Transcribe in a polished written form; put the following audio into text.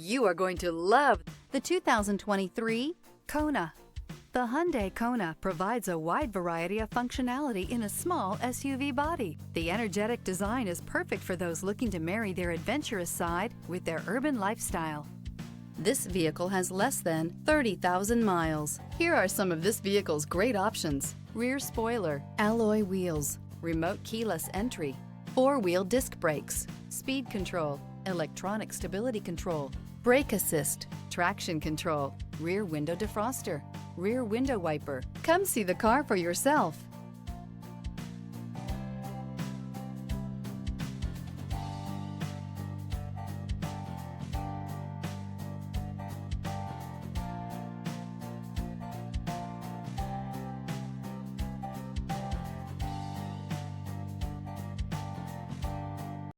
You are going to love the 2023 Kona. The Hyundai Kona provides a wide variety of functionality in a small SUV body. The energetic design is perfect for those looking to marry their adventurous side with their urban lifestyle. This vehicle has less than 30,000 miles. Here are some of this vehicle's great options: rear spoiler, alloy wheels, remote keyless entry, four-wheel disc brakes, speed control, electronic stability control, brake assist, traction control, rear window defroster, rear window wiper. Come see the car for yourself.